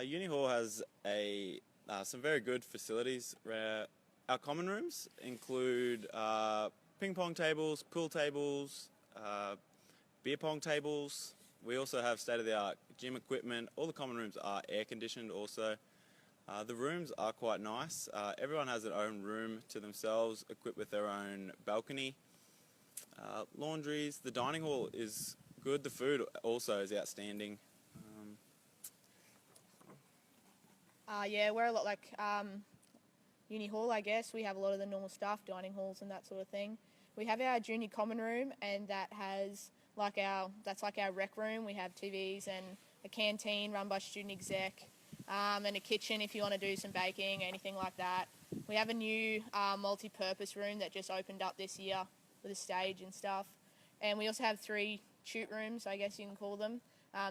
Uni Hall has some very good facilities. Where our common rooms include ping pong tables, pool tables, beer pong tables. We also have state-of-the-art gym equipment. All the common rooms are air-conditioned also. The rooms are quite nice. Everyone has their own room to themselves, equipped with their own balcony. Laundries. The dining hall is good. The food also is outstanding. Yeah, we're a lot like Uni Hall, I guess. We have a lot of the normal stuff, dining halls and that sort of thing. We have our junior common room, and that has that's like our rec room. We have TVs and a canteen run by student exec, and a kitchen if you want to do some baking, anything like that. We have a new multi-purpose room that just opened up this year with a stage and stuff. And we also have 3 tute rooms, I guess you can call them.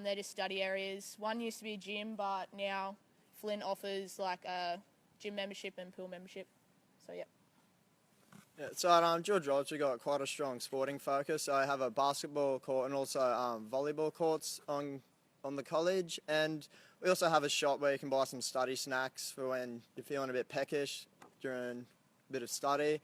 They're just study areas. One used to be a gym, but now Flint offers like a gym membership and pool membership. So, yeah. Yeah, so at George Roberts, we got quite a strong sporting focus. So I have a basketball court and also volleyball courts on the college. And we also have a shop where you can buy some study snacks for when you're feeling a bit peckish during a bit of study.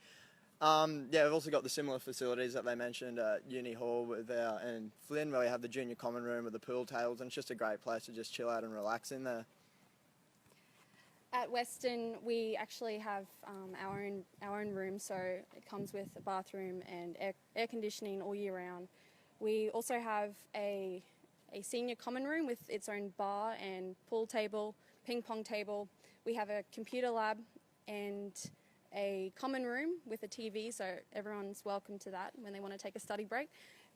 Yeah, we've also got the similar facilities that they mentioned at Uni Hall and Flynn, where we have the junior common room with the pool tables, and it's just a great place to just chill out and relax in there. At Western, we actually have our own room, so it comes with a bathroom and air conditioning all year round. We also have a senior common room with its own bar and pool table, ping pong table. We have a computer lab and a common room with a TV, so everyone's welcome to that when they want to take a study break.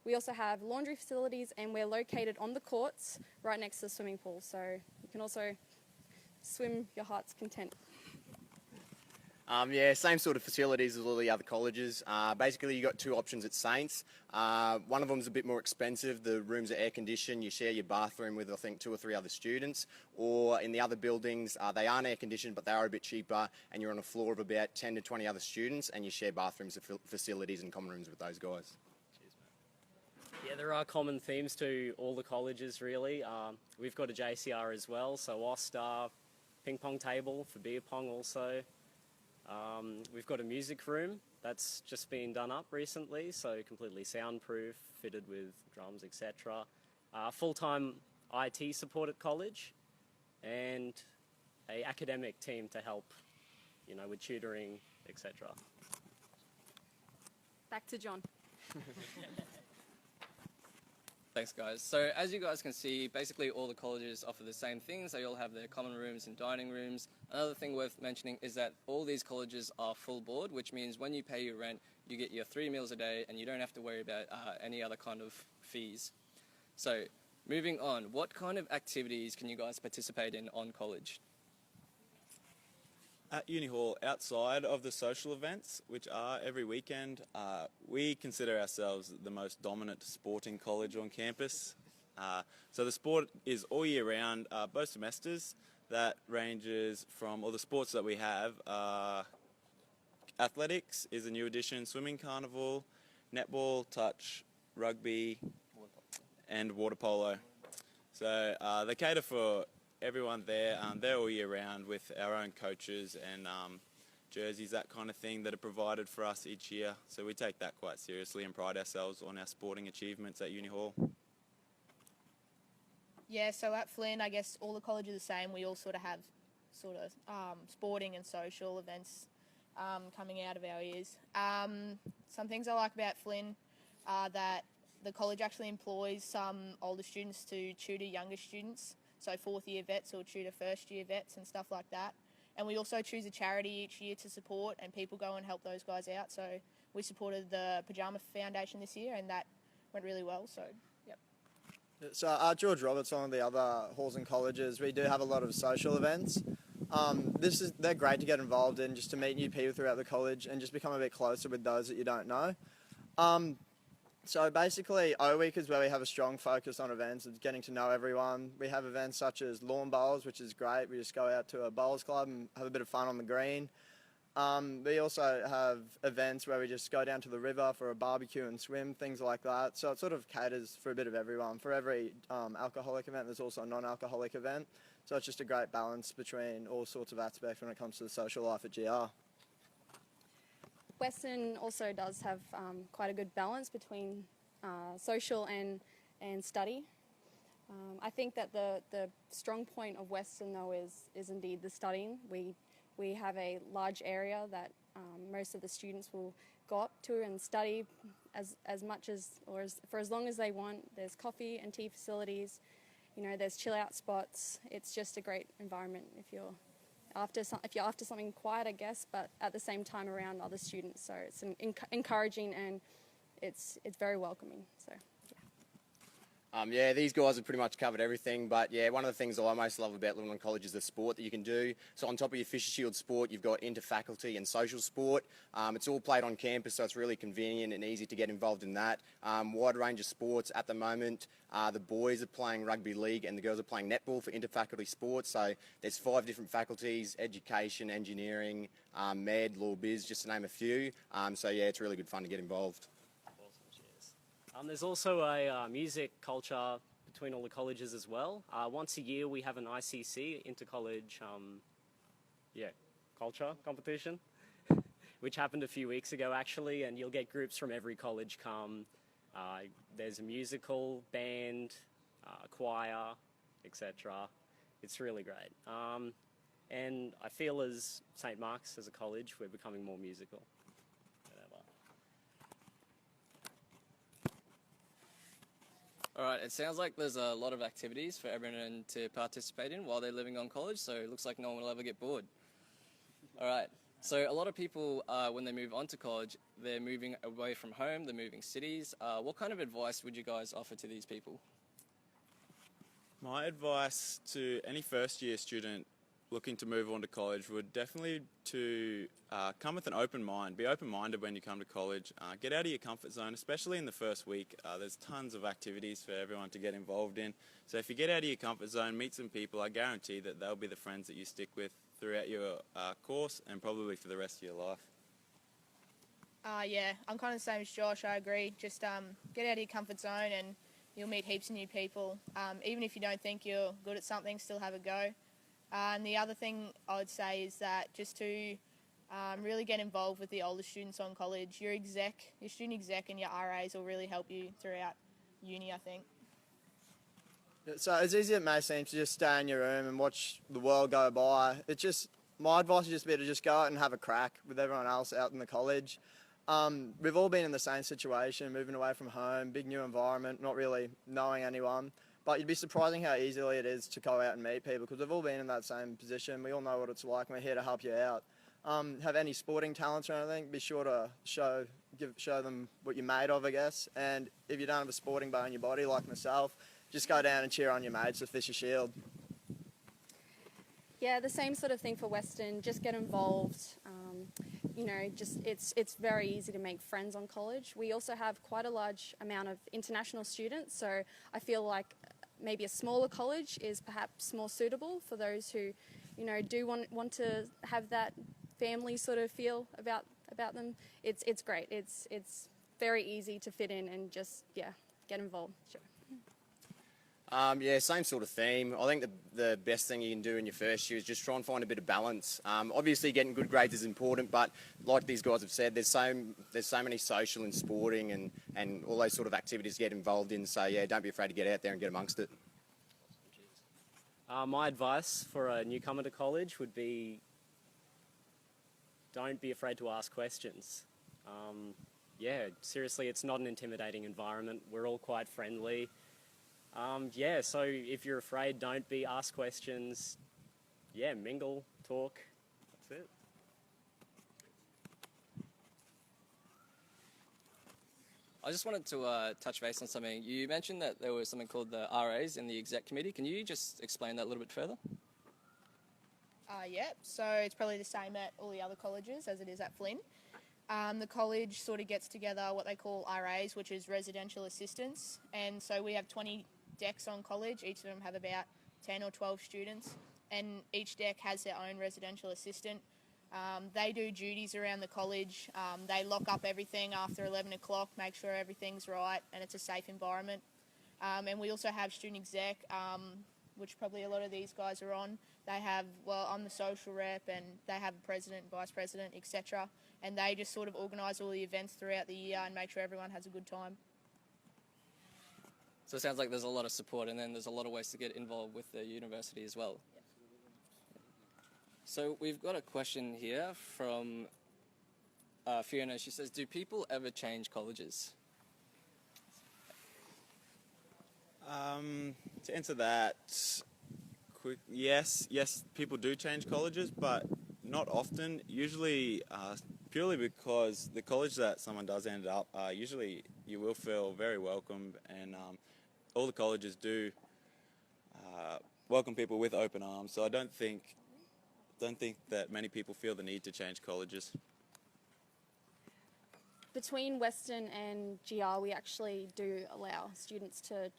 We also have laundry facilities, and we're located on the courts right next to the swimming pool, so you can also swim your heart's content. Yeah, same sort of facilities as all the other colleges. Basically, you've got 2 options at Saints. One of them's a bit more expensive. The rooms are air-conditioned. You share your bathroom with, I think, 2 or 3 other students. Or in the other buildings, they aren't air-conditioned, but they are a bit cheaper, and you're on a floor of about 10 to 20 other students, and you share bathrooms, facilities and common rooms with those guys. Yeah, there are common themes to all the colleges, really. We've got a JCR as well, so OSTAR, ping pong table for beer pong also. We've got a music room that's just been done up recently, so completely soundproof, fitted with drums, etc. Full-time IT support at college, and a academic team to help, with tutoring, etc. Back to John. Thanks, guys. So as you guys can see, basically all the colleges offer the same things. They all have their common rooms and dining rooms. Another thing worth mentioning is that all these colleges are full board, which means when you pay your rent, you get your 3 meals a day and you don't have to worry about any other kind of fees. So moving on, what kind of activities can you guys participate in on college? At Uni Hall, outside of the social events, which are every weekend, we consider ourselves the most dominant sporting college on campus. So the sport is all year round, both semesters. That ranges from all the sports that we have. Athletics is a new addition, swimming carnival, netball, touch, rugby, and water polo. So they cater for everyone there. They're all year round with our own coaches and jerseys, that kind of thing, that are provided for us each year. So we take that quite seriously and pride ourselves on our sporting achievements at Uni Hall. Yeah, so at Flynn, I guess all the colleges are the same. We all sort of have sporting and social events coming out of our ears. Some things I like about Flynn are that the college actually employs some older students to tutor younger students. So 4th year vets or tutor 1st year vets and stuff like that. And we also choose a charity each year to support, and people go and help those guys out. So we supported the Pajama Foundation this year, and that went really well. So, yep. So at George Roberts, one of the other halls and colleges, we do have a lot of social events. They're great to get involved in, just to meet new people throughout the college and just become a bit closer with those that you don't know. So basically, O-Week is where we have a strong focus on events and getting to know everyone. We have events such as lawn bowls, which is great. We just go out to a bowls club and have a bit of fun on the green. We also have events where we just go down to the river for a barbecue and swim, things like that. So it sort of caters for a bit of everyone. For every alcoholic event, there's also a non-alcoholic event. So it's just a great balance between all sorts of aspects when it comes to the social life at GR. Western also does have quite a good balance between social and study. I think that the strong point of Western though is indeed the studying. We have a large area that most of the students will go up to and study as much as for as long as they want. There's coffee and tea facilities, there's chill out spots. It's just a great environment if you're after something quiet, I guess, but at the same time around other students. So it's encouraging and it's very welcoming. So. Yeah, these guys have pretty much covered everything, but yeah, one of the things I most love about Llewellyn College is the sport that you can do. So on top of your Fisher Shield sport, you've got inter-faculty and social sport. It's all played on campus, so it's really convenient and easy to get involved in that. Wide range of sports at the moment. The boys are playing rugby league and the girls are playing netball for inter-faculty sports. So there's 5 different faculties: education, engineering, med, law, biz, just to name a few. So yeah, it's really good fun to get involved. There's also a music culture between all the colleges as well. Once a year we have an ICC, inter-college culture competition, which happened a few weeks ago actually, and you'll get groups from every college come. There's a musical, band, choir, etc. It's really great. And I feel as St. Mark's as a college, we're becoming more musical. All right, it sounds like there's a lot of activities for everyone to participate in while they're living on college, so it looks like no one will ever get bored. All right, so a lot of people, when they move on to college, they're moving away from home, they're moving cities. What kind of advice would you guys offer to these people? My advice to any first-year student looking to move on to college would definitely to come with an open mind. Be open-minded when you come to college. Get out of your comfort zone, especially in the first week. There's tons of activities for everyone to get involved in. So if you get out of your comfort zone, meet some people, I guarantee that they'll be the friends that you stick with throughout your course and probably for the rest of your life. Yeah, I'm kind of the same as Josh. I agree. Just get out of your comfort zone and you'll meet heaps of new people. Even if you don't think you're good at something, still have a go. And the other thing I would say is that just to really get involved with the older students on college, your student exec and your RAs will really help you throughout uni, I think. So as easy as it may seem to just stay in your room and watch the world go by, my advice would just be to just go out and have a crack with everyone else out in the college. We've all been in the same situation, moving away from home, big new environment, not really knowing anyone. But you'd be surprising how easily it is to go out and meet people because we've all been in that same position. We all know what it's like and we're here to help you out. Have any sporting talents or anything, be sure to show them what you're made of, I guess. And if you don't have a sporting bone in your body like myself, just go down and cheer on your mates with Fisher Shield. Yeah, the same sort of thing for Western. Just get involved. It's very easy to make friends on college. We also have quite a large amount of international students, so I feel like maybe a smaller college is perhaps more suitable for those who, do want to have that family sort of feel about them. It's great. It's very easy to fit in and just get involved. Sure. Yeah, same sort of theme. I think the best thing you can do in your first year is just try and find a bit of balance. Obviously, getting good grades is important, but like these guys have said, there's so many social and sporting and all those sort of activities to get involved in. So yeah, don't be afraid to get out there and get amongst it. My advice for a newcomer to college would be don't be afraid to ask questions. Seriously, it's not an intimidating environment. We're all quite friendly. So if you're afraid, don't be. Ask questions. Yeah, mingle, talk. That's it. I just wanted to touch base on something. You mentioned that there was something called the RAs in the exec committee. Can you just explain that a little bit further? So it's probably the same at all the other colleges as it is at Flynn. The college sort of gets together what they call RAs, which is residential assistants. And so we have 20 decks on college. Each of them have about 10 or 12 students. And each deck has their own residential assistant. They do duties around the college. They lock up everything after 11 o'clock, make sure everything's right and it's a safe environment. And we also have student exec. which probably a lot of these guys are on. They have, well, I'm the social rep, and they have a president, vice president, etc. And they just sort of organise all the events throughout the year and make sure everyone has a good time. So it sounds like there's a lot of support, and then there's a lot of ways to get involved with the university as well. So we've got a question here from Fiona. She says, do people ever change colleges? To answer that, yes, people do change colleges, but not often. Usually, purely because the college that someone does end up, usually you will feel very welcomed, and all the colleges do welcome people with open arms. So I don't think that many people feel the need to change colleges. Between Western and GR, we actually do allow students to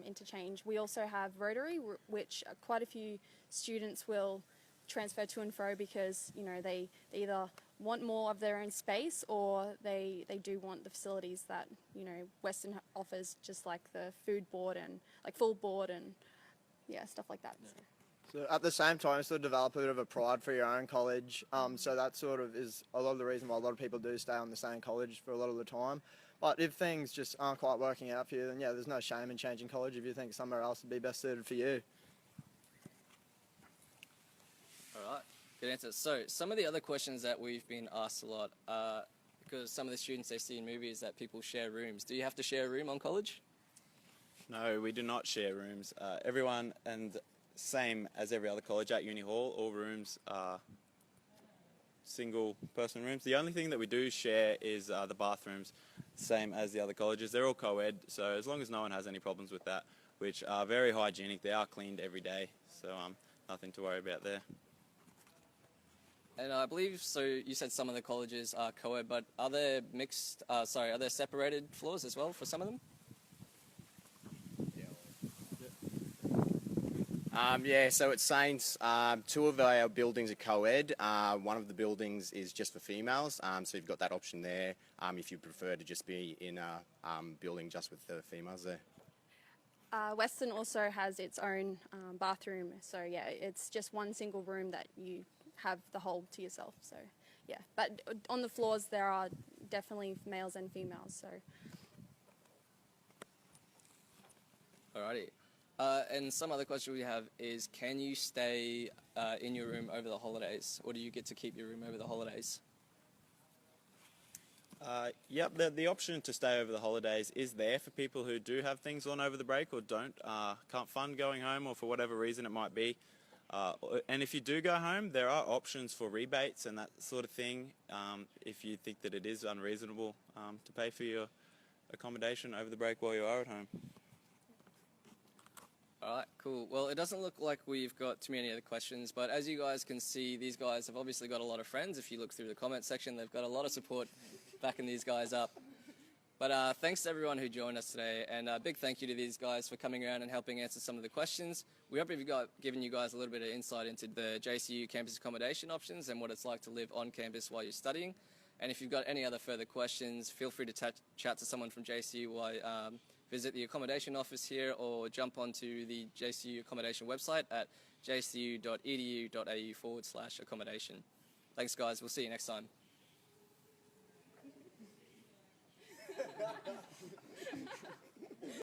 interchange. We also have Rotary, which quite a few students will transfer to and fro because, you know, they either want more of their own space, or they do want the facilities that, you know, Western offers, just like the food board and like full board and stuff like that. So at the same time, still develop a bit of a pride for your own college. So that sort of is a lot of the reason why a lot of people do stay on the same college for a lot of the time. But if things just aren't quite working out for you, then there's no shame in changing college if you think somewhere else would be best suited for you. All right, good answer. So some of the other questions that we've been asked a lot, because some of the students they see in movies that people share rooms. Do you have to share a room on college? No, we do not share rooms. Everyone, and same as every other college at Uni Hall, all rooms are single person rooms. The only thing that we do share is the bathrooms, same as the other colleges. They're all co-ed, so as long as no one has any problems with that, which are very hygienic, they are cleaned every day, so nothing to worry about there. And I believe, so you said some of the colleges are co-ed, but are there are there separated floors as well for some of them? So at Saints, two of our buildings are co-ed. One of the buildings is just for females, so you've got that option there if you prefer to just be in a building just with the females there. Western also has its own bathroom, so it's just one single room that you have the whole to yourself. So but on the floors there are definitely males and females. So. Alrighty. And some other question we have is, can you stay in your room over the holidays, or do you get to keep your room over the holidays? Yep, the option to stay over the holidays is there for people who do have things on over the break or can't fund going home, or for whatever reason it might be. And if you do go home, there are options for rebates and that sort of thing if you think that it is unreasonable to pay for your accommodation over the break while you are at home. Alright, cool. Well, it doesn't look like we've got too many other questions, but as you guys can see, these guys have obviously got a lot of friends. If you look through the comment section, they've got a lot of support backing these guys up. But thanks to everyone who joined us today, and a big thank you to these guys for coming around and helping answer some of the questions. We hope we've given you guys a little bit of insight into the JCU campus accommodation options and what it's like to live on campus while you're studying. And if you've got any other further questions, feel free to chat to someone from JCU while visit the accommodation office here, or jump onto the JCU accommodation website at jcu.edu.au/accommodation. Thanks, guys. We'll see you next time.